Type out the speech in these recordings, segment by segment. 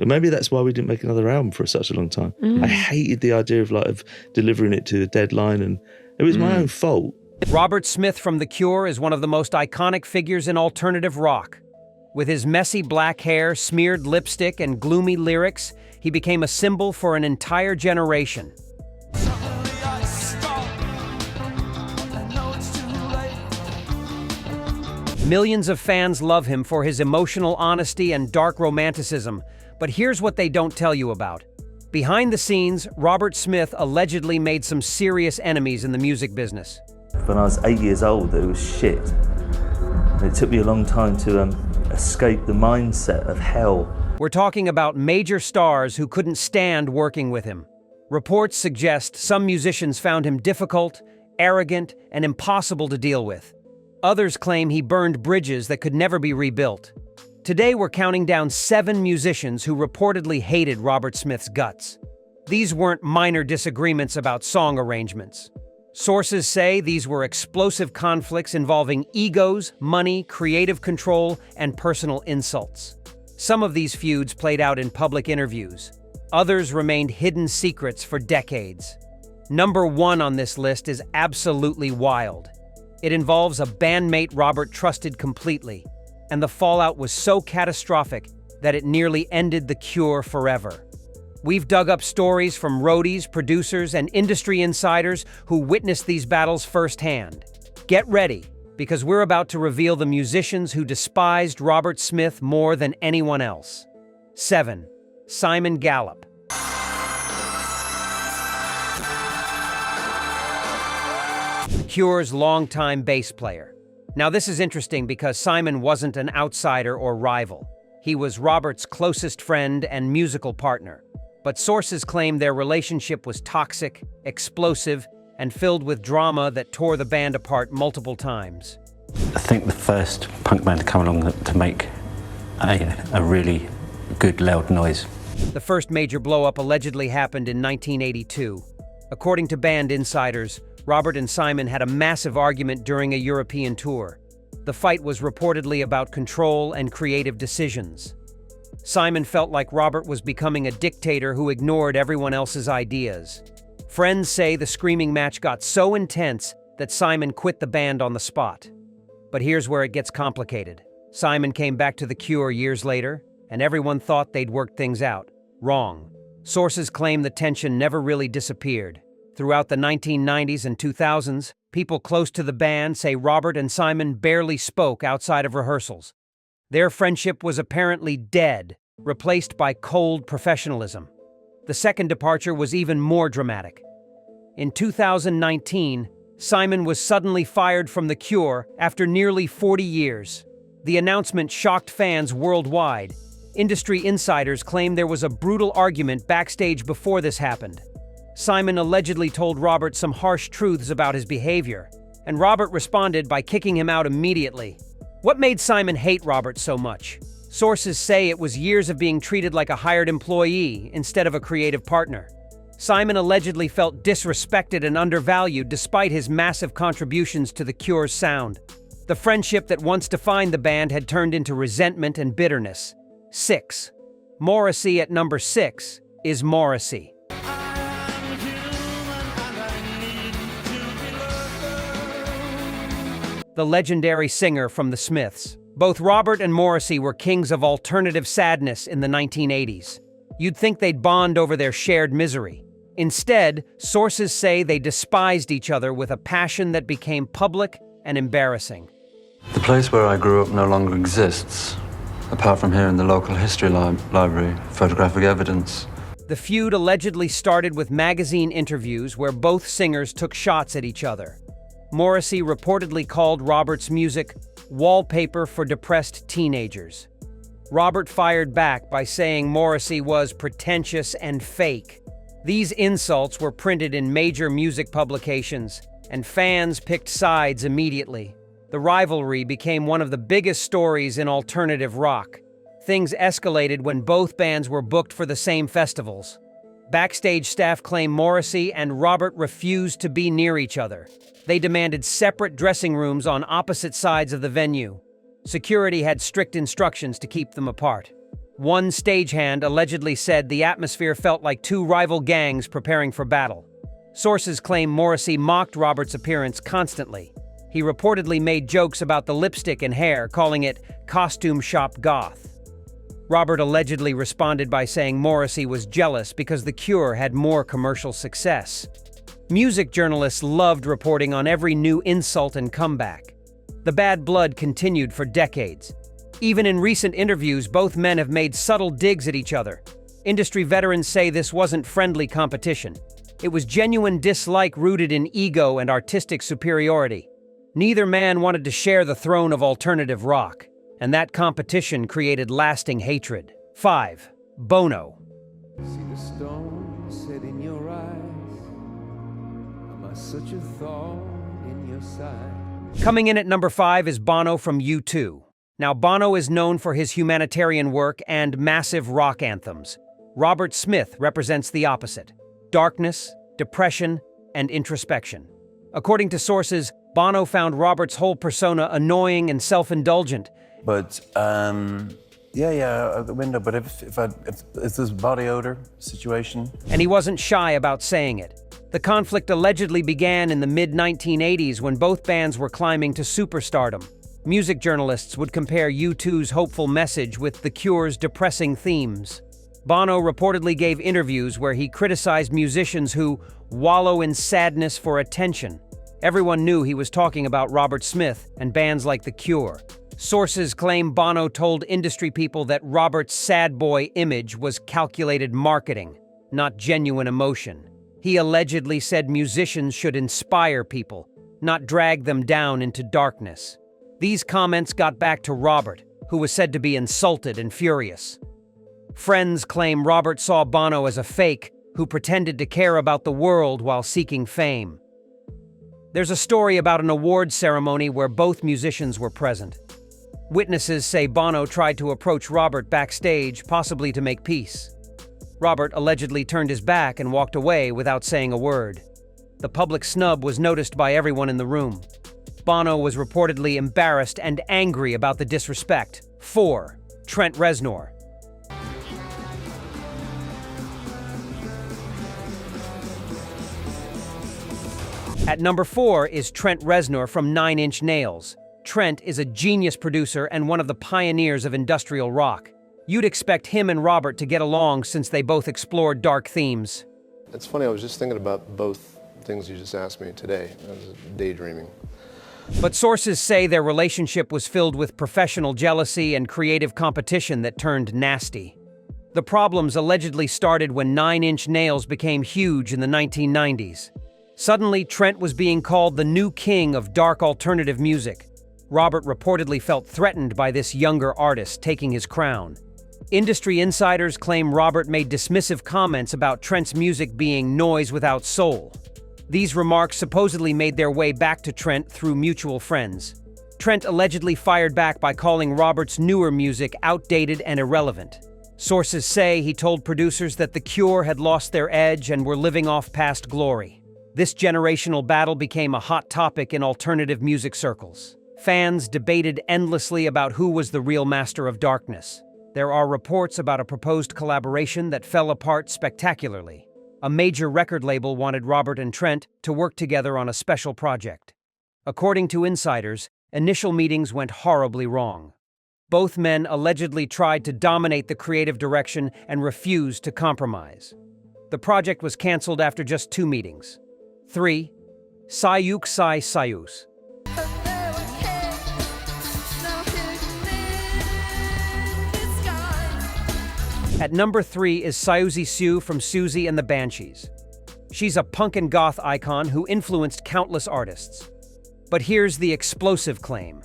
Maybe that's why we didn't make another album for such a long time. I hated the idea of delivering it to a deadline, and it was my own fault. Robert Smith from The Cure is one of the most iconic figures in alternative rock. With his messy black hair, smeared lipstick, and gloomy lyrics, he became a symbol for an entire generation. Millions of fans love him for his emotional honesty and dark romanticism, but here's what they don't tell you about. Behind the scenes, Robert Smith allegedly made some serious enemies in the music business. When I was 8 years old, it was shit. And it took me a long time to escape the mindset of hell. We're talking about major stars who couldn't stand working with him. Reports suggest some musicians found him difficult, arrogant, and impossible to deal with. Others claim he burned bridges that could never be rebuilt. Today, we're counting down 7 musicians who reportedly hated Robert Smith's guts. These weren't minor disagreements about song arrangements. Sources say these were explosive conflicts involving egos, money, creative control, and personal insults. Some of these feuds played out in public interviews. Others remained hidden secrets for decades. Number 1 on this list is absolutely wild. It involves a bandmate Robert trusted completely, and the fallout was so catastrophic that it nearly ended The Cure forever. We've dug up stories from roadies, producers, and industry insiders who witnessed these battles firsthand. Get ready, because we're about to reveal the musicians who despised Robert Smith more than anyone else. 7. Simon Gallup. The Cure's longtime bass player. Now this is interesting because Simon wasn't an outsider or rival. He was Robert's closest friend and musical partner. But sources claim their relationship was toxic, explosive, and filled with drama that tore the band apart multiple times. I think the first punk band to come along to make a really good loud noise. The first major blow-up allegedly happened in 1982. According to band insiders, Robert and Simon had a massive argument during a European tour. The fight was reportedly about control and creative decisions. Simon felt like Robert was becoming a dictator who ignored everyone else's ideas. Friends say the screaming match got so intense that Simon quit the band on the spot. But here's where it gets complicated. Simon came back to The Cure years later, and everyone thought they'd worked things out. Wrong. Sources claim the tension never really disappeared. Throughout the 1990s and 2000s, people close to the band say Robert and Simon barely spoke outside of rehearsals. Their friendship was apparently dead, replaced by cold professionalism. The second departure was even more dramatic. In 2019, Simon was suddenly fired from The Cure after nearly 40 years. The announcement shocked fans worldwide. Industry insiders claim there was a brutal argument backstage before this happened. Simon allegedly told Robert some harsh truths about his behavior, and Robert responded by kicking him out immediately. What made Simon hate Robert so much? Sources say it was years of being treated like a hired employee instead of a creative partner. Simon allegedly felt disrespected and undervalued despite his massive contributions to The Cure's sound. The friendship that once defined the band had turned into resentment and bitterness. 6. Morrissey at number 6 is Morrissey. The legendary singer from the Smiths. Both Robert and Morrissey were kings of alternative sadness in the 1980s. You'd think they'd bond over their shared misery. Instead, sources say they despised each other with a passion that became public and embarrassing. The place where I grew up no longer exists, apart from here in the local history library, photographic evidence. The feud allegedly started with magazine interviews where both singers took shots at each other. Morrissey reportedly called Robert's music wallpaper for depressed teenagers. Robert fired back by saying Morrissey was pretentious and fake. These insults were printed in major music publications, and fans picked sides immediately. The rivalry became one of the biggest stories in alternative rock. Things escalated when both bands were booked for the same festivals. Backstage staff claim Morrissey and Robert refused to be near each other. They demanded separate dressing rooms on opposite sides of the venue. Security had strict instructions to keep them apart. One stagehand allegedly said the atmosphere felt like two rival gangs preparing for battle. Sources claim Morrissey mocked Robert's appearance constantly. He reportedly made jokes about the lipstick and hair, calling it costume shop goth. Robert allegedly responded by saying Morrissey was jealous because The Cure had more commercial success. Music journalists loved reporting on every new insult and comeback. The bad blood continued for decades. Even in recent interviews, both men have made subtle digs at each other. Industry veterans say this wasn't friendly competition. It was genuine dislike rooted in ego and artistic superiority. Neither man wanted to share the throne of alternative rock, and that competition created lasting hatred. 5. Bono. See the stone set in your eyes. Am I such a thorn in your side? Coming in at number 5 is Bono from U2. Now, Bono is known for his humanitarian work and massive rock anthems. Robert Smith represents the opposite: darkness, depression, and introspection. According to sources, Bono found Robert's whole persona annoying and self-indulgent. But, out the window, but if it's this body odor situation. And he wasn't shy about saying it. The conflict allegedly began in the mid-1980s when both bands were climbing to superstardom. Music journalists would compare U2's hopeful message with The Cure's depressing themes. Bono reportedly gave interviews where he criticized musicians who wallow in sadness for attention. Everyone knew he was talking about Robert Smith and bands like The Cure. Sources claim Bono told industry people that Robert's sad boy image was calculated marketing, not genuine emotion. He allegedly said musicians should inspire people, not drag them down into darkness. These comments got back to Robert, who was said to be insulted and furious. Friends claim Robert saw Bono as a fake who pretended to care about the world while seeking fame. There's a story about an awards ceremony where both musicians were present. Witnesses say Bono tried to approach Robert backstage, possibly to make peace. Robert allegedly turned his back and walked away without saying a word. The public snub was noticed by everyone in the room. Bono was reportedly embarrassed and angry about the disrespect. 4. Trent Reznor. At number 4 is Trent Reznor from 9 Inch Nails. Trent is a genius producer and one of the pioneers of industrial rock. You'd expect him and Robert to get along since they both explored dark themes. It's funny, I was just thinking about both things you just asked me today. I was daydreaming. But sources say their relationship was filled with professional jealousy and creative competition that turned nasty. The problems allegedly started when 9 Inch Nails became huge in the 1990s. Suddenly, Trent was being called the new king of dark alternative music. Robert reportedly felt threatened by this younger artist taking his crown. Industry insiders claim Robert made dismissive comments about Trent's music being noise without soul. These remarks supposedly made their way back to Trent through mutual friends. Trent allegedly fired back by calling Robert's newer music outdated and irrelevant. Sources say he told producers that The Cure had lost their edge and were living off past glory. This generational battle became a hot topic in alternative music circles. Fans debated endlessly about who was the real master of darkness. There are reports about a proposed collaboration that fell apart spectacularly. A major record label wanted Robert and Trent to work together on a special project. According to insiders, initial meetings went horribly wrong. Both men allegedly tried to dominate the creative direction and refused to compromise. The project was canceled after just 2 meetings. 3. Siouxsie. At number 3 is Siouxsie from Siouxsie and the Banshees. She's a punk and goth icon who influenced countless artists. But here's the explosive claim.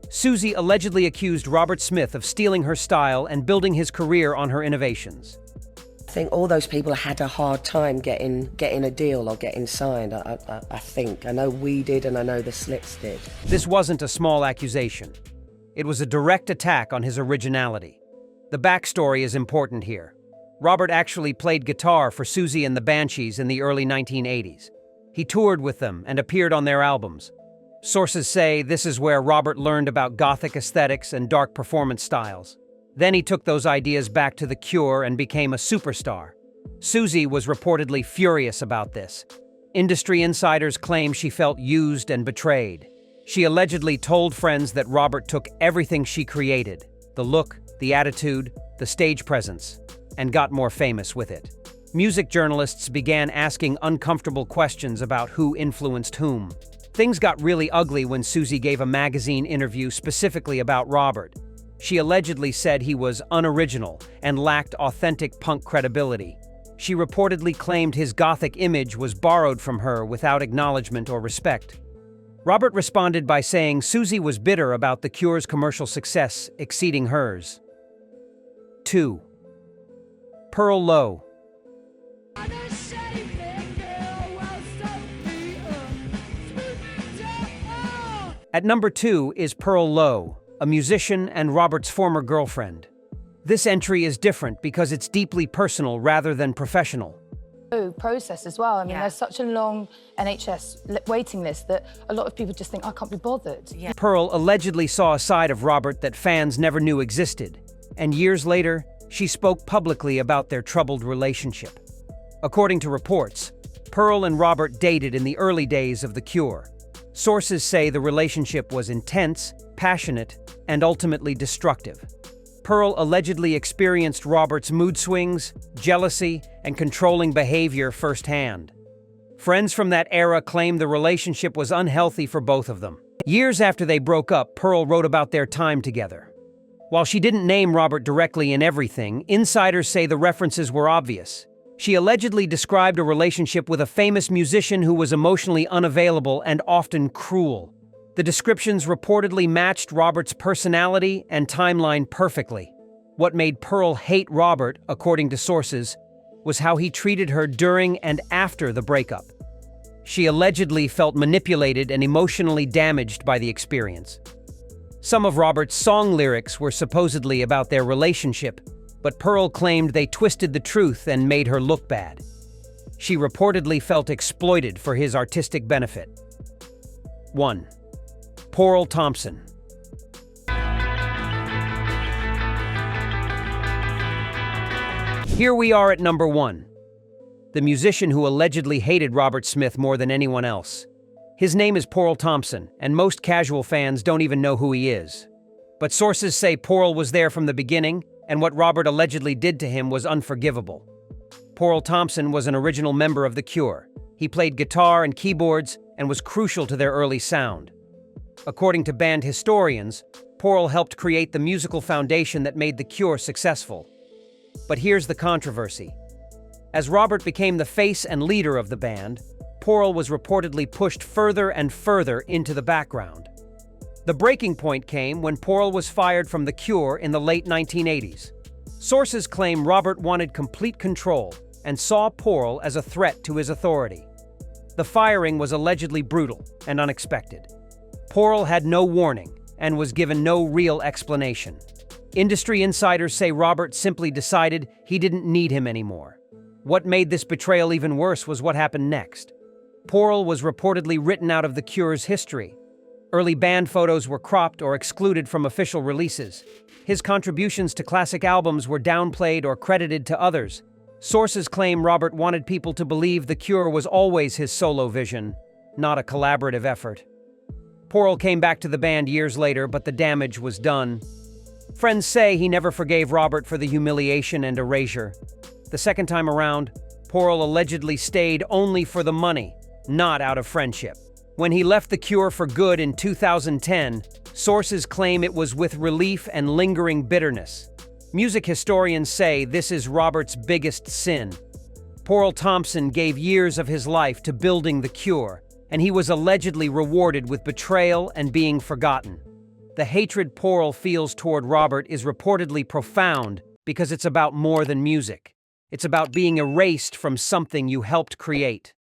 Siouxsie allegedly accused Robert Smith of stealing her style and building his career on her innovations. I think all those people had a hard time getting a deal or getting signed, I think. I know we did and I know the Slits did. This wasn't a small accusation. It was a direct attack on his originality. The backstory is important here. Robert actually played guitar for Siouxsie and the Banshees in the early 1980s. He toured with them and appeared on their albums. Sources say this is where Robert learned about gothic aesthetics and dark performance styles. Then he took those ideas back to The Cure and became a superstar. Siouxsie was reportedly furious about this. Industry insiders claim she felt used and betrayed. She allegedly told friends that Robert took everything she created, the look, the attitude, the stage presence, and got more famous with it. Music journalists began asking uncomfortable questions about who influenced whom. Things got really ugly when Siouxsie gave a magazine interview specifically about Robert. She allegedly said he was unoriginal and lacked authentic punk credibility. She reportedly claimed his gothic image was borrowed from her without acknowledgement or respect. Robert responded by saying Siouxsie was bitter about The Cure's commercial success exceeding hers. 2. Porl Lowe. At number 2 is Porl Lowe, a musician and Robert's former girlfriend. This entry is different because it's deeply personal rather than professional. Process as well. I mean, there's such a long NHS waiting list that a lot of people just think, I can't be bothered. Porl allegedly saw a side of Robert that fans never knew existed, and years later, she spoke publicly about their troubled relationship. According to reports, Porl and Robert dated in the early days of The Cure. Sources say the relationship was intense, passionate, and ultimately destructive. Porl allegedly experienced Robert's mood swings, jealousy, and controlling behavior firsthand. Friends from that era claim the relationship was unhealthy for both of them. Years after they broke up, Porl wrote about their time together. While she didn't name Robert directly in everything, insiders say the references were obvious. She allegedly described a relationship with a famous musician who was emotionally unavailable and often cruel. The descriptions reportedly matched Robert's personality and timeline perfectly. What made Porl hate Robert, according to sources, was how he treated her during and after the breakup. She allegedly felt manipulated and emotionally damaged by the experience. Some of Robert's song lyrics were supposedly about their relationship, but Porl claimed they twisted the truth and made her look bad. She reportedly felt exploited for his artistic benefit. 1. Porl Thompson. Here we are at number 1. The musician who allegedly hated Robert Smith more than anyone else. His name is Porl Thompson, and most casual fans don't even know who he is. But sources say Porl was there from the beginning, and what Robert allegedly did to him was unforgivable. Porl Thompson was an original member of The Cure. He played guitar and keyboards and was crucial to their early sound. According to band historians, Porl helped create the musical foundation that made The Cure successful. But here's the controversy. As Robert became the face and leader of the band, Porl was reportedly pushed further and further into the background. The breaking point came when Porl was fired from The Cure in the late 1980s. Sources claim Robert wanted complete control and saw Porl as a threat to his authority. The firing was allegedly brutal and unexpected. Porl had no warning and was given no real explanation. Industry insiders say Robert simply decided he didn't need him anymore. What made this betrayal even worse was what happened next. Porl was reportedly written out of The Cure's history. Early band photos were cropped or excluded from official releases. His contributions to classic albums were downplayed or credited to others. Sources claim Robert wanted people to believe The Cure was always his solo vision, not a collaborative effort. Porl came back to the band years later, but the damage was done. Friends say he never forgave Robert for the humiliation and erasure. The second time around, Porl allegedly stayed only for the money, not out of friendship. When he left The Cure for good in 2010, sources claim it was with relief and lingering bitterness. Music historians say this is Robert's biggest sin. Porl Thompson gave years of his life to building The Cure, and he was allegedly rewarded with betrayal and being forgotten. The hatred Porl feels toward Robert is reportedly profound because it's about more than music. It's about being erased from something you helped create.